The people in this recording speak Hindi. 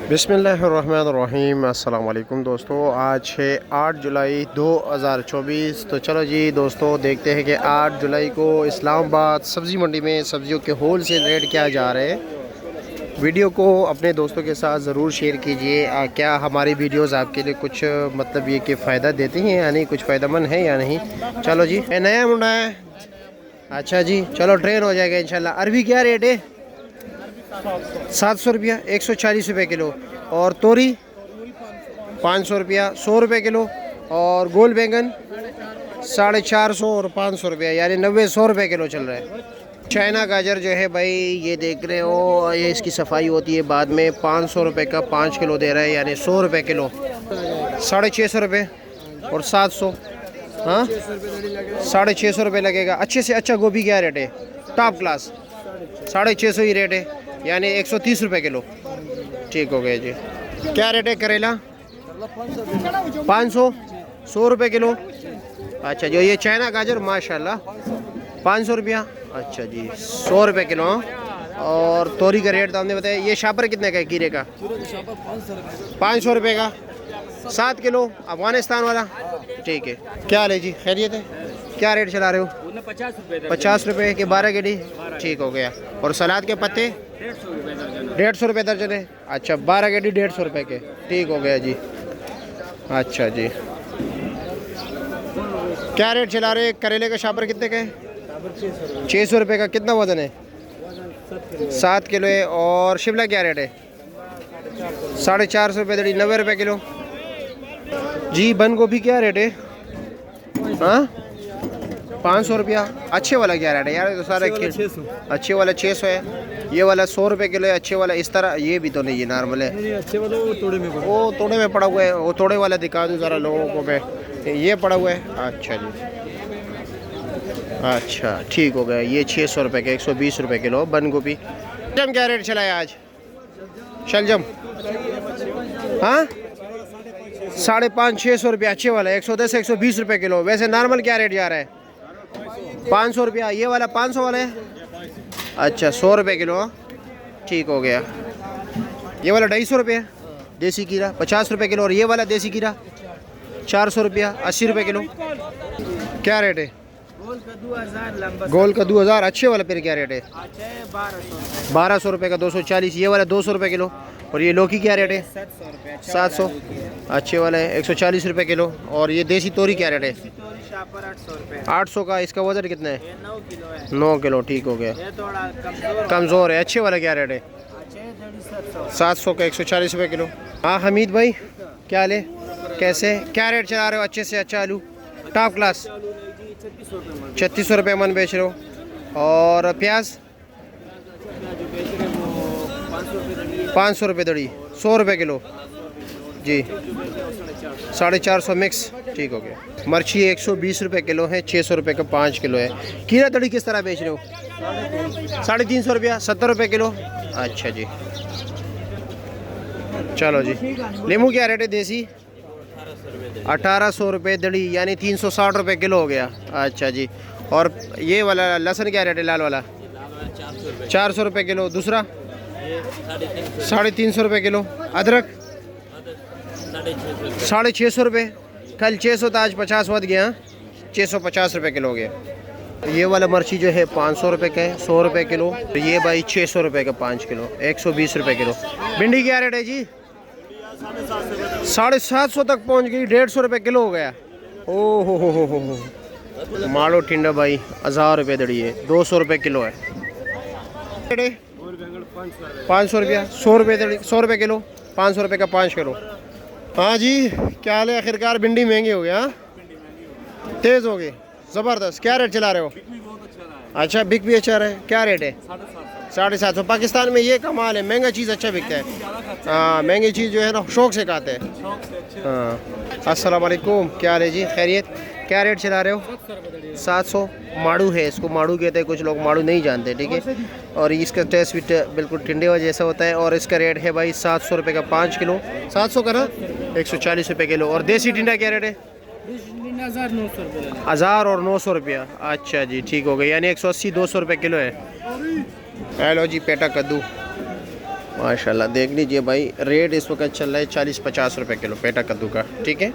बिस्मिल्लाहिर्रहमानिर्रहीम। अस्सलाम वालेकुम दोस्तों, आज है 8 जुलाई 2024। तो चलो जी दोस्तों, देखते हैं कि 8 जुलाई को इस्लामाबाद सब्ज़ी मंडी में सब्ज़ियों के होल सेल रेट क्या जा रहे हैं। वीडियो को अपने दोस्तों के साथ ज़रूर शेयर कीजिए। क्या हमारी वीडियोस आपके लिए कुछ मतलब ये कि फ़ायदा देती हैं या नहीं, कुछ फ़ायदेमंद है या नहीं। चलो जी, नया मुंडा है। अच्छा जी, चलो ट्रेन हो जाएगा इंशाल्लाह। अरबी क्या रेट है? 700 रुपया, 140 रुपये किलो। और तोरी 500 रुपया, 100 रुपये किलो। और गोल बैंगन 450 और 500 रुपया, यानी 90-100 रुपये किलो चल रहा है। चाइना गाजर जो है भाई, ये देख रहे हो, ये इसकी सफाई होती है बाद में। 500 रुपये का 5 किलो दे रहा है, यानी 100 रुपये किलो। 650 रुपये और 700, हाँ 650 रुपये लगेगा। अच्छे से अच्छा गोभी क्या रेट है? टॉप क्लास 650 ही रेट है, यानी 130 रुपये किलो। ठीक हो गया जी। क्या रेट है करेला? 500, 100 रुपये किलो। अच्छा जो ये चाइना गाजर माशाल्लाह 500 रुपया। अच्छा जी, 100 रुपये किलो। और तोरी का रेट तो हमने बताया। ये शापर कितने का है कीरे का? 500 रुपये का 7 किलो, अफगानिस्तान वाला। ठीक है, क्या ले जी, खैरियत है? क्या रेट चला रहे हो? 50 रुपये के 12 गेडी। ठीक हो गया। और सलाद के पत्ते 150 रुपये दर्जन है। अच्छा 12 गेडी 150 रुपये के। ठीक हो गया जी। अच्छा जी, क्या रेट चला रहे? करेले का शापर कितने का है? 600 रुपये का। कितना वज़न है? 7 किलो है। और शिमला क्या रेट है? 450 रुपये दड़ी, 90 रुपये किलो जी। बंद गोभी क्या रेट है? हाँ 500 रुपया। अच्छे वाला क्या रेट है यार? तो सारे अच्छे वाला 600 है। ये वाला 100 रुपये किलो है। अच्छे वाला इस तरह, ये भी तो नहीं, ये नॉर्मल है। नहीं, अच्छे वाला वो तोड़े में पड़ा हुआ है। वो तोड़े वाला दिखा दूँ ज़रा लोगों को मैं। ये पड़ा हुआ है। अच्छा जी, अच्छा ठीक हो गया। ये 600 रुपये का 120 रुपये किलो बंद गोभी। शलजम क्या रेट चला है आज? शलजम हाँ 550-600 रुपया। अच्छे वाला 110-120 रुपये किलो। वैसे नॉर्मल क्या रेट जा रहा है? 500 रुपया। ये वाला 500 वाला है। अच्छा 100 रुपये किलो। ठीक हो गया। ये वाला 250 रुपये देसी कीरा, 50 रुपये किलो। और ये वाला देसी कीरा 400 रुपया, 80 रुपये किलो। क्या रेट है? गोल का 2000। अच्छे वाला फिर क्या रेट है? 1200 रुपये का 240। ये वाला 200 रुपये किलो। और ये लौकी क्या रेट है? 700। अच्छे वाला है 140 रुपये किलो। और ये देसी तोरी क्या रेट है? 800 का। इसका वजन कितना है? 9 किलो। ठीक हो गया। कमज़ोर है। अच्छे वाला क्या रेट है? 700 का 140 रुपये किलो। हाँ हमीद भाई, क्या ले, कैसे क्या रेट चला रहे हो? अच्छे से अच्छा आलू टॉप क्लास 3600 रुपये मन बेच रहे हो। और प्याज 500 रुपये दड़ी, 100 रुपये किलो जी। 450 मिक्स। ठीक हो गया। मर्ची 120 रुपये किलो है, 600 रुपये का 5 किलो है। खीरा दड़ी किस तरह बेच रहे हो? 350 रुपया, 70 रुपये किलो। अच्छा जी, चलो जी। नींबू क्या रेट है देसी? 1800 रुपये दड़ी, यानी 360 रुपये किलो हो गया। अच्छा जी। और ये वाला लहसुन क्या रेट है? लाल वाला 400 रुपये किलो। दूसरा 350 रुपये किलो। अदरक 650 रुपये। कल 600 था, आज 50 बढ़ गया। 650 रुपये किलो हो गया। ये वाला मर्ची जो है 500 रुपये का है, 100 रुपये किलो। ये भाई 600 रुपये का 5 किलो, 120 रुपये किलो। भिंडी क्या रेट है जी? 750 तक पहुंच गई, 150 रुपये किलो हो गया। ओ हो। माड़ो टिंडा भाई 1000 रुपये दड़ी है, 200 रुपये किलो है। 500 रुपया, 100 रुपये दड़ी, 100 रुपये किलो, 500 रुपये का 5 किलो। हाँ जी, क्या हाल है? आखिरकार भिंडी महंगी हो गया, तेज़ हो गई ज़बरदस्त। क्या रेट चला रहे हो? अच्छा बिक भी अच्छा रहा है। क्या रेट है? 750। पाकिस्तान में ये कमाल है, महंगा चीज़ अच्छा बिकता है। हाँ महंगी चीज़ जो है ना शौक से खाते हैं। हाँ अस्सलाम वालेकुम, क्या हाल है जी, खैरियत? क्या रेट चला रहे हो? 700। माड़ू है, इसको माड़ू कहते हैं, कुछ लोग माड़ू नहीं जानते। ठीक है। और इसका टेस्ट भी बिल्कुल टिंडे जैसा होता है। और इसका रेट है भाई 700 रुपये का 5 किलो। 700 का ना 140 रुपये किलो। और देसी टिंडा क्या रेट है? 1000 और 900 रुपया। अच्छा जी, ठीक हो गया, यानी 180-200 रुपये किलो है। हेलो जी, पेटा कद्दू माशाल्लाह देख लीजिए भाई, रेट इस वक्त चल रहा है 40-50 रुपए किलो पेटा कद्दू का। ठीक है।